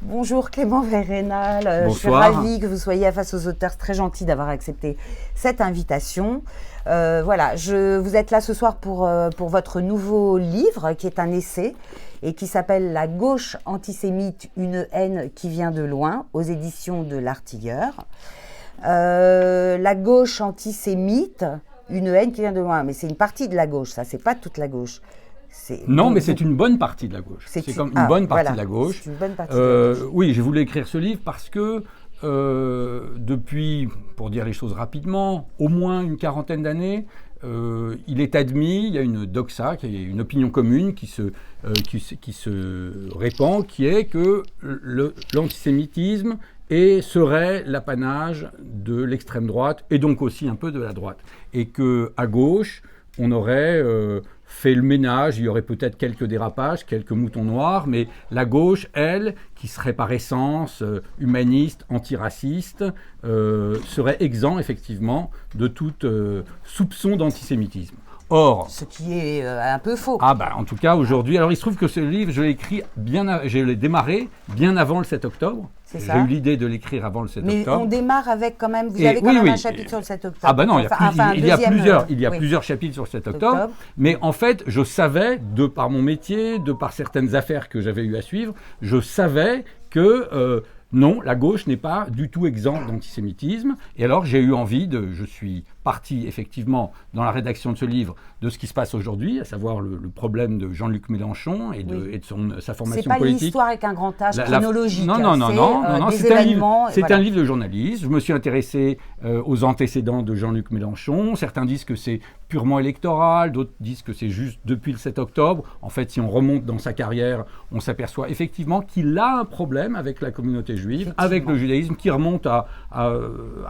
Bonjour Clément Verrénal, je suis Bonsoir. ravie que vous soyez face aux auteurs, c'est très gentil d'avoir accepté cette invitation. Vous êtes là ce soir pour votre nouveau livre qui est un essai et qui s'appelle La gauche antisémite, une haine qui vient de loin, aux éditions de L'Artilleur. La gauche antisémite, une haine qui vient de loin, mais c'est une partie de la gauche, ça, c'est pas toute la gauche. Mais c'est une bonne partie de la gauche. C'est comme une bonne partie de la gauche. C'est une bonne partie de la gauche. Oui, j'ai voulu écrire ce livre parce que depuis, pour dire les choses rapidement, au moins une quarantaine d'années, il est admis, il y a une doxa, qui est une opinion commune qui se répand, qui est que l'antisémitisme serait l'apanage de l'extrême droite et donc aussi un peu de la droite. Et qu'à gauche, on aurait fait le ménage, il y aurait peut-être quelques dérapages, quelques moutons noirs, mais la gauche, elle, qui serait par essence humaniste, antiraciste, serait exempt effectivement de tout soupçon d'antisémitisme. Or, ce qui est un peu faux. En tout cas aujourd'hui, alors il se trouve que ce livre, je l'ai démarré bien avant le 7 octobre. J'ai eu l'idée de l'écrire avant le 7 octobre. Mais on démarre avec quand même, vous avez quand même un chapitre sur le 7 octobre. Non, il y a plusieurs chapitres sur le 7 octobre. Mais en fait, je savais, de par mon métier, de par certaines affaires que j'avais eu à suivre, je savais que non, la gauche n'est pas du tout exempte d'antisémitisme. Et alors, je suis parti effectivement dans la rédaction de ce livre de ce qui se passe aujourd'hui, à savoir le problème de Jean-Luc Mélenchon et de sa formation politique. C'est pas l'histoire avec un grand H chronologique. Non, c'est un livre de journaliste. Je me suis intéressé aux antécédents de Jean-Luc Mélenchon. Certains disent que c'est purement électoral, d'autres disent que c'est juste depuis le 7 octobre. En fait, si on remonte dans sa carrière, on s'aperçoit effectivement qu'il a un problème avec la communauté juive, avec le judaïsme, qui remonte à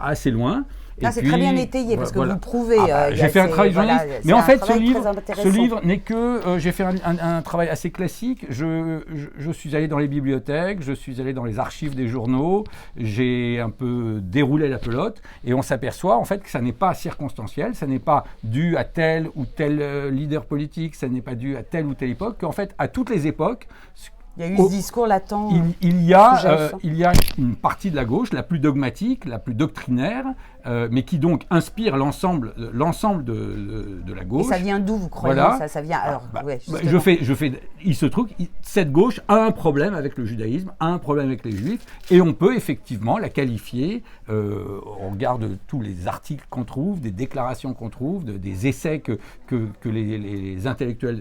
assez loin. C'est très bien étayé parce que vous prouvez. J'ai fait un travail journaliste. Mais en fait, ce livre n'est que. J'ai fait un travail assez classique. Je suis allé dans les bibliothèques, je suis allé dans les archives des journaux, j'ai un peu déroulé la pelote et on s'aperçoit en fait que ça n'est pas circonstanciel, ça n'est pas dû à tel ou tel leader politique, ça n'est pas dû à telle ou telle époque, qu'en fait, à toutes les époques. Il y a eu ce discours latent. Il y a une partie de la gauche, la plus dogmatique, la plus doctrinaire, mais qui donc inspire l'ensemble de la gauche. Et ça vient d'où, vous croyez? Ça vient. Alors, il se trouve que cette gauche a un problème avec le judaïsme, a un problème avec les juifs, et on peut effectivement la qualifier, au regard de tous les articles qu'on trouve, des déclarations qu'on trouve, des essais que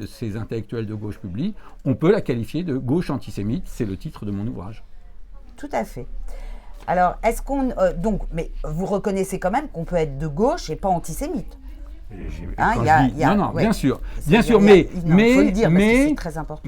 ces intellectuels de gauche publient, on peut la qualifier de gauche antisémite. C'est le titre de mon ouvrage. Tout à fait. Alors, est-ce qu'on... mais vous reconnaissez quand même qu'on peut être de gauche et pas antisémite. Bien sûr, mais il faut le dire parce que c'est très important.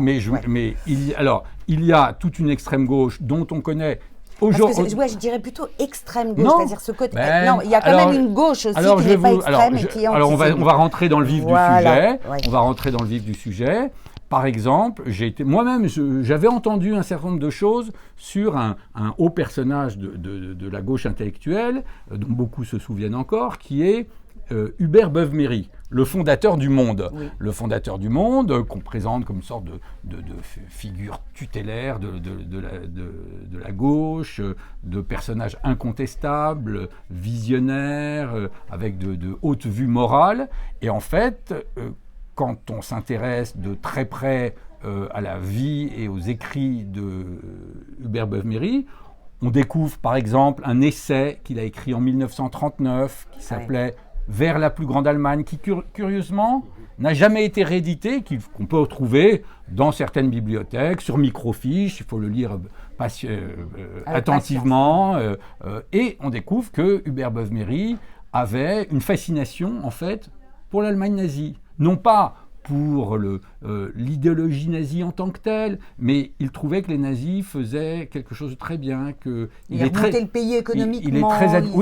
Il y a toute une extrême gauche dont on connaît. Je dirais plutôt extrême gauche, c'est-à-dire ce côté. Il y a quand même une gauche aussi qui n'est pas extrême et qui est antisémite. On va rentrer dans le vif du sujet. On va rentrer dans le vif du sujet. Par exemple, j'avais entendu un certain nombre de choses sur un haut personnage de la gauche intellectuelle, dont beaucoup se souviennent encore, qui est Hubert Beuve-Méry, le fondateur du Monde. Oui. Le fondateur du Monde, qu'on présente comme une sorte de figure tutélaire de la gauche, de personnage incontestable, visionnaire, avec de hautes vues morales. Et en fait, quand on s'intéresse de très près à la vie et aux écrits de Hubert Beuve-Méry, on découvre par exemple un essai qu'il a écrit en 1939 qui s'appelait « Vers la plus grande Allemagne », qui curieusement n'a jamais été réédité, qu'on peut retrouver dans certaines bibliothèques, sur microfiche, il faut le lire attentivement, et on découvre que Hubert Beuve-Méry avait une fascination en fait pour l'Allemagne nazie. Non pas pour l'idéologie nazie en tant que telle, mais il trouvait que les nazis faisaient quelque chose de très bien. Il remontait le pays économiquement.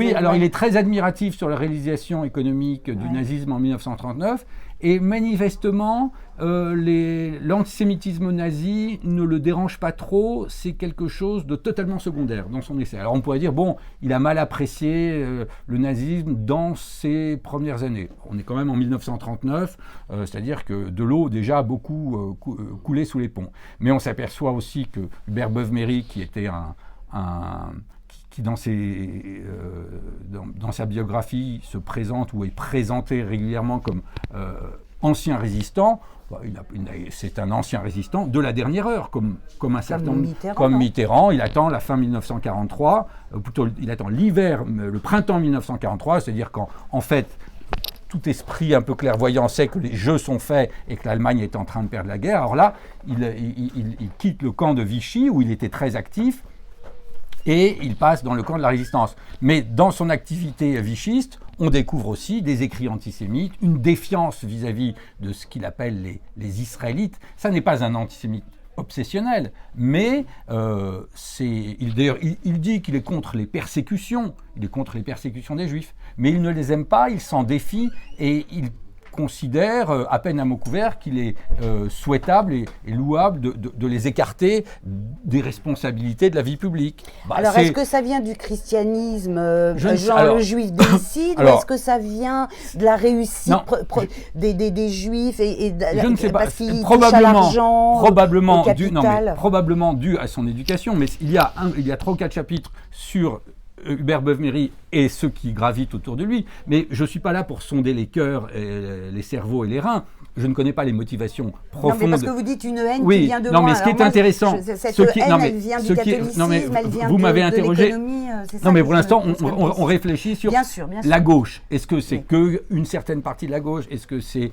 Il est très admiratif sur la réalisation économique du nazisme en 1939, Et manifestement, l'antisémitisme nazi ne le dérange pas trop, c'est quelque chose de totalement secondaire dans son essai. Alors on pourrait dire, bon, il a mal apprécié le nazisme dans ses premières années. On est quand même en 1939, c'est-à-dire que de l'eau déjà a beaucoup coulé sous les ponts. Mais on s'aperçoit aussi que Hubert Beuve-Méry, qui était qui dans sa biographie se présente ou est présenté régulièrement comme ancien résistant, c'est un ancien résistant de la dernière heure, comme un certain comme Mitterrand. Il attend la fin 1943, plutôt il attend l'hiver, le printemps 1943, c'est-à-dire qu'en fait, tout esprit un peu clairvoyant sait que les jeux sont faits et que l'Allemagne est en train de perdre la guerre. Alors là, il quitte le camp de Vichy, où il était très actif, et il passe dans le camp de la résistance. Mais dans son activité vichiste, on découvre aussi des écrits antisémites, une défiance vis-à-vis de ce qu'il appelle les Israélites. Ça n'est pas un antisémite obsessionnel, mais il dit qu'il est contre les persécutions, des Juifs, mais il ne les aime pas, il s'en défie, et il considère, à peine à mot couvert, qu'il est souhaitable et louable de les écarter des responsabilités de la vie publique. Alors, est-ce que ça vient du christianisme, le juif décide, ou est-ce que ça vient de la réussite des juifs je ne sais pas, parce qu'ils touchent à l'argent, probablement dû à son éducation, mais il y a 3 ou 4 chapitres sur Hubert Beuve-Méry et ceux qui gravitent autour de lui, mais je ne suis pas là pour sonder les cœurs, les cerveaux et les reins. Je ne connais pas les motivations profondes. Non, mais parce que vous dites une haine qui vient de loin. Non, mais ce qui est intéressant... Cette haine, elle vient du catholicisme, elle vient de l'économie. Non, mais pour l'instant, on réfléchit sur la gauche. Est-ce que c'est qu'une certaine partie de la gauche? Est-ce que c'est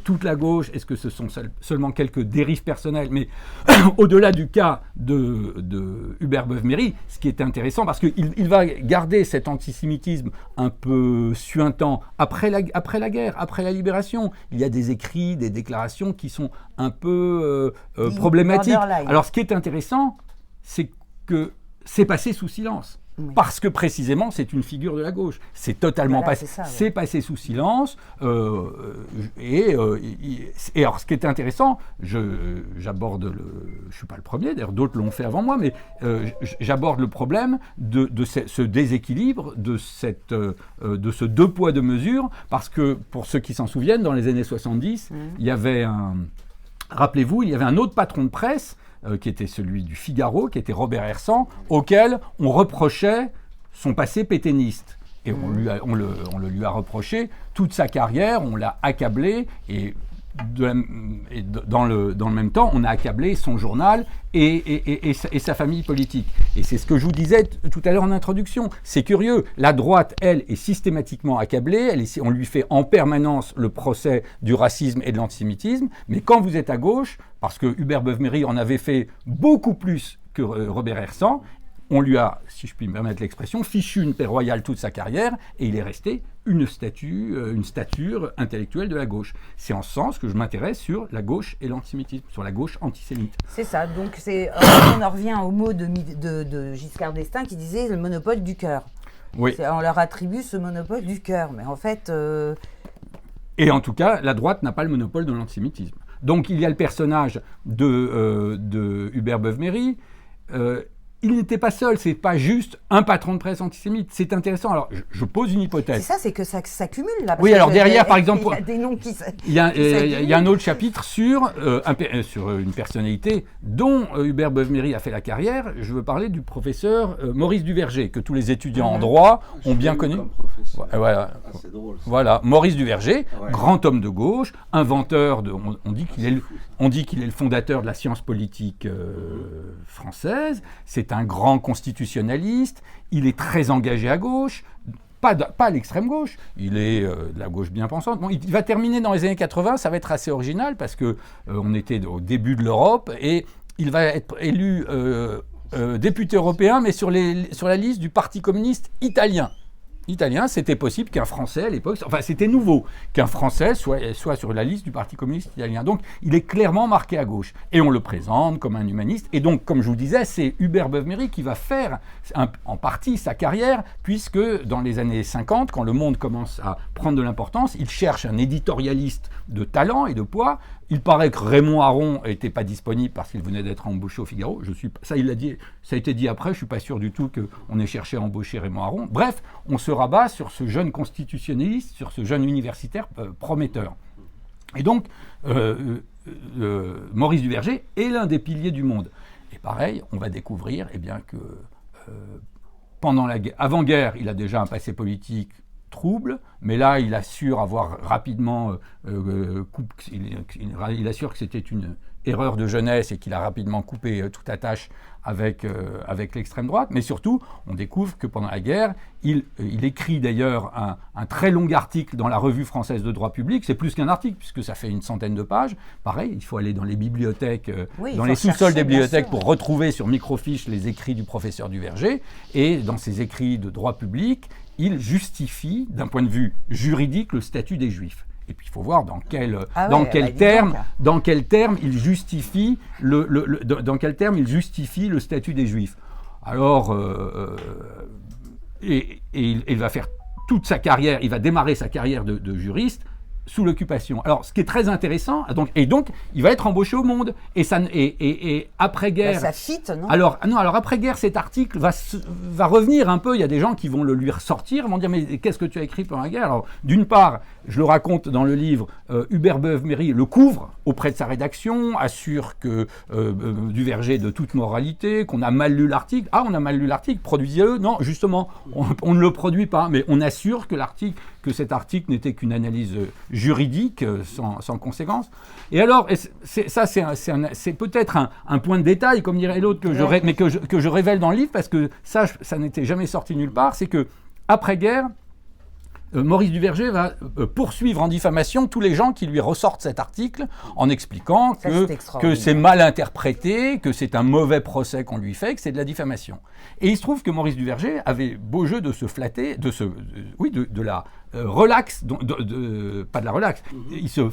toute la gauche? Est-ce que ce sont seulement quelques dérives personnelles? Mais au-delà du cas de Hubert Beuve-Méry, ce qui est intéressant, parce qu'il va garder cet antisémitisme un peu suintant après la guerre, après la libération. Il y a des écrits, des déclarations qui sont un peu problématiques. Alors, ce qui est intéressant, c'est que c'est passé sous silence. Oui. Parce que précisément, c'est une figure de la gauche. C'est totalement c'est passé sous silence. Et alors, ce qui est intéressant, j'aborde je ne suis pas le premier, d'ailleurs d'autres l'ont fait avant moi, mais j'aborde le problème de ce déséquilibre, de ce deux poids, deux mesures, parce que, pour ceux qui s'en souviennent, dans les années 70, il y avait rappelez-vous, il y avait un autre patron de presse, qui était celui du Figaro, qui était Robert Hersan, auquel on reprochait son passé pétainiste. Et on le lui a reproché toute sa carrière, on l'a accablé, et dans le même temps, on a accablé son journal et sa famille politique. Et c'est ce que je vous disais tout à l'heure en introduction. C'est curieux, la droite, elle, est systématiquement accablée, on lui fait en permanence le procès du racisme et de l'antisémitisme, mais quand vous êtes à gauche, parce que Hubert Beuve-Méry en avait fait beaucoup plus que Robert Hersan, on lui a, si je puis me permettre l'expression, fichu une paix royale toute sa carrière, et il est resté une stature intellectuelle de la gauche. C'est en ce sens que je m'intéresse sur la gauche et l'antisémitisme, sur la gauche antisémite. C'est ça, donc on en revient au mot de Giscard d'Estaing qui disait le monopole du cœur. Oui. On leur attribue ce monopole du cœur, mais en fait... Et en tout cas, la droite n'a pas le monopole de l'antisémitisme. Donc il y a le personnage de Hubert Beuve-Méry. Il n'était pas seul, c'est pas juste un patron de presse antisémite. C'est intéressant. Alors, je pose une hypothèse. C'est ça, c'est que ça s'accumule là. Oui, alors derrière, par exemple, il y a des noms qui il y a un autre chapitre sur une personnalité dont Hubert Beuve-Méry a fait la carrière. Je veux parler du professeur Maurice Duverger, que tous les étudiants en droit ont bien connu. Voilà. C'est drôle. Voilà, Maurice Duverger, grand homme de gauche, inventeur de. On dit qu'il est le fondateur de la science politique française. C'est un grand constitutionnaliste, il est très engagé à gauche, pas à l'extrême gauche, il est de la gauche bien pensante. Bon, il va terminer dans les années 80, ça va être assez original parce que on était au début de l'Europe et il va être élu député européen, mais sur la liste du Parti communiste italien. italien, c'était possible qu'un Français à l'époque, enfin c'était nouveau, qu'un Français soit sur la liste du Parti communiste italien. Donc il est clairement marqué à gauche. Et on le présente comme un humaniste. Et donc, comme je vous disais, c'est Hubert Beuve-Méry qui va faire en partie sa carrière, puisque dans les années 50, quand le Monde commence à prendre de l'importance, il cherche un éditorialiste de talent et de poids. Il paraît que Raymond Aron n'était pas disponible parce qu'il venait d'être embauché au Figaro. Ça, il l'a dit, ça a été dit après, je ne suis pas sûr du tout qu'on ait cherché à embaucher Raymond Aron. Bref, on se rabat sur ce jeune constitutionnaliste, sur ce jeune universitaire prometteur. Et donc, Maurice Duverger est l'un des piliers du Monde. Et pareil, on va découvrir que pendant avant-guerre, il a déjà un passé politique trouble, mais là, il assure avoir rapidement il assure que c'était une erreur de jeunesse et qu'il a rapidement coupé toute attache avec l'extrême droite. Mais surtout, on découvre que pendant la guerre, il écrit d'ailleurs un très long article dans la Revue française de droit public. C'est plus qu'un article, puisque ça fait une centaine de pages. Pareil, il faut aller dans les bibliothèques, dans les sous-sols des bibliothèques pour retrouver sur microfiche les écrits du professeur Duverger. Et dans ses écrits de droit public, il justifie, d'un point de vue juridique, le statut des Juifs. Et puis il faut voir dans quel terme il justifie le statut des Juifs. Alors, il va faire toute sa carrière, il va démarrer sa carrière de juriste sous l'occupation. Alors, ce qui est très intéressant, donc il va être embauché au Monde. Et après-guerre... ça fit, non ? Alors après-guerre, cet article va revenir un peu. Il y a des gens qui vont le lui ressortir, vont dire, mais qu'est-ce que tu as écrit pendant la guerre ? Alors, d'une part, je le raconte dans le livre, Hubert Beuve-Méry le couvre auprès de sa rédaction, assure que Duverger est de toute moralité, qu'on a mal lu l'article. Ah, on a mal lu l'article, produisez-le. Non, justement, on ne le produit pas, mais on assure que cet article n'était qu'une analyse juridique sans conséquence. Et alors, c'est peut-être un point de détail, comme dirait l'autre, que je révèle dans le livre, parce que ça n'était jamais sorti nulle part, c'est que après-guerre, Maurice Duverger va poursuivre en diffamation tous les gens qui lui ressortent cet article en expliquant que c'est mal interprété, que c'est un mauvais procès qu'on lui fait, que c'est de la diffamation. Et il se trouve que Maurice Duverger avait beau jeu de se flatter, de la relax, pas de la relax, il se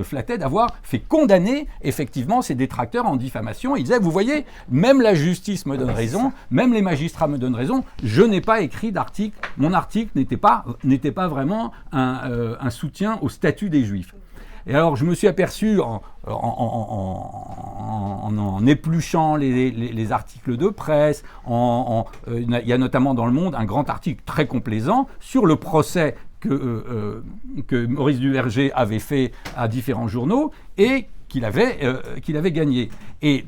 flattait d'avoir fait condamner effectivement ses détracteurs en diffamation. Il disait, vous voyez, même la justice me donne raison, même les magistrats me donnent raison, je n'ai pas écrit d'article, mon article n'était pas vraiment un soutien au statut des Juifs. Et alors, je me suis aperçu, en épluchant les articles de presse, il y a notamment dans Le Monde un grand article très complaisant sur le procès que Maurice Duverger avait fait à différents journaux et qu'il avait gagné. Et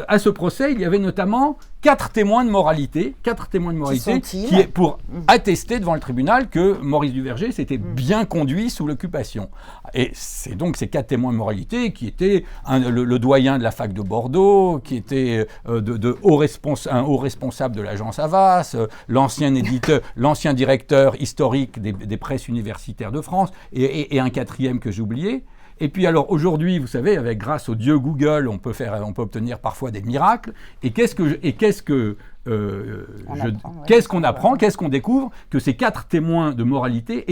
à ce procès, il y avait notamment 4 témoins de moralité, qui est pour attester devant le tribunal que Maurice Duverger s'était bien conduit sous l'occupation. Et c'est donc ces 4 témoins de moralité qui étaient le doyen de la fac de Bordeaux, qui était un haut responsable de l'agence Havas, l'ancien directeur historique des presses universitaires de France, et un 4e que j'ai oublié. Et puis alors aujourd'hui, vous savez, grâce au dieu Google, on peut obtenir parfois des miracles. Et qu'est-ce qu'on apprend, qu'est-ce qu'on découvre ? Que ces 4 témoins de moralité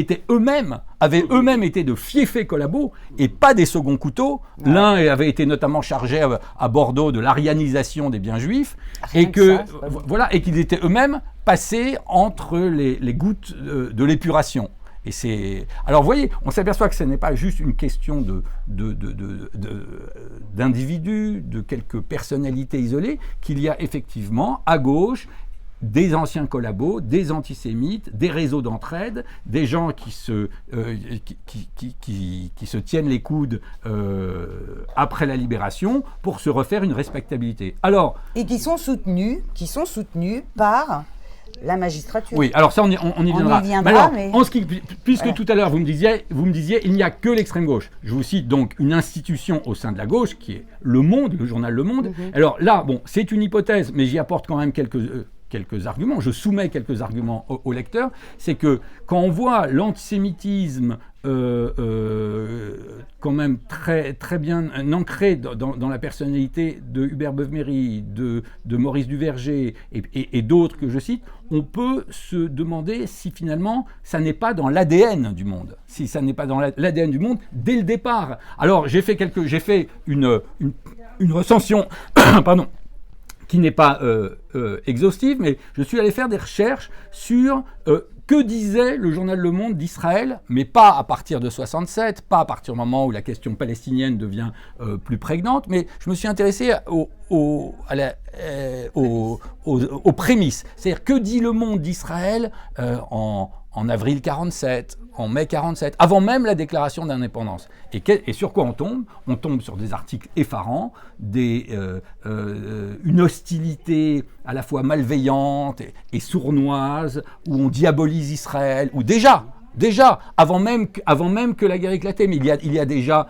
avaient eux-mêmes été de fiefés collabos et pas des seconds couteaux. L'un avait été notamment chargé à Bordeaux de l'arianisation des biens juifs et qu'ils étaient eux-mêmes passés entre les gouttes de l'épuration. Alors vous voyez, on s'aperçoit que ce n'est pas juste une question d'individus, de quelques personnalités isolées, qu'il y a effectivement à gauche des anciens collabos, des antisémites, des réseaux d'entraide, des gens qui se tiennent les coudes après la libération pour se refaire une respectabilité. Et qui sont soutenus par la magistrature. Oui, alors ça, on y viendra. Puisque tout à l'heure, vous me disiez, il n'y a que l'extrême gauche. Je vous cite donc une institution au sein de la gauche, qui est Le Monde, le journal Le Monde. Alors là, c'est une hypothèse, mais j'y apporte quand même quelques arguments. Je soumets quelques arguments au lecteur. C'est que quand on voit l'antisémitisme quand même très, très bien ancré dans la personnalité de Hubert Beuve-Méry, de Maurice Duverger et d'autres que je cite, on peut se demander si finalement ça n'est pas dans l'ADN du monde, si ça n'est pas dans l'ADN du monde dès le départ. Alors j'ai fait une recension, pardon, qui n'est pas exhaustive, mais je suis allé faire des recherches sur que disait le journal Le Monde d'Israël, mais pas à partir de 67, pas à partir du moment où la question palestinienne devient plus prégnante, mais je me suis intéressé aux prémices. C'est-à-dire, que dit Le Monde d'Israël en avril 47, en mai 47, avant même la déclaration d'indépendance. Et sur quoi on tombe ? On tombe sur des articles effarants, une hostilité à la fois malveillante et sournoise, où on diabolise Israël, où déjà, avant même que la guerre éclatait, mais il y a déjà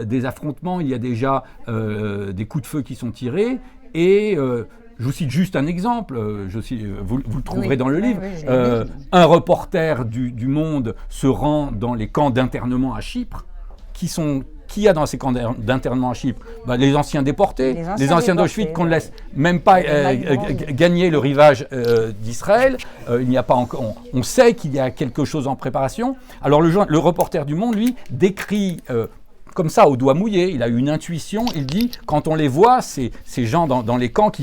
des affrontements, il y a déjà des coups de feu qui sont tirés, et je vous cite juste un exemple, vous le trouverez dans le livre. Un reporter du Monde se rend dans les camps d'internement à Chypre. Qui y a dans ces camps d'internement à Chypre ? Les anciens déportés, les anciens d'Auschwitz qu'on ne laisse même pas gagner le rivage d'Israël. Il n'y a pas encore. On sait qu'il y a quelque chose en préparation. Alors le reporter du Monde, lui, décrit comme ça, au doigt mouillé, il a eu une intuition, il dit, quand on les voit, ces gens dans les camps qui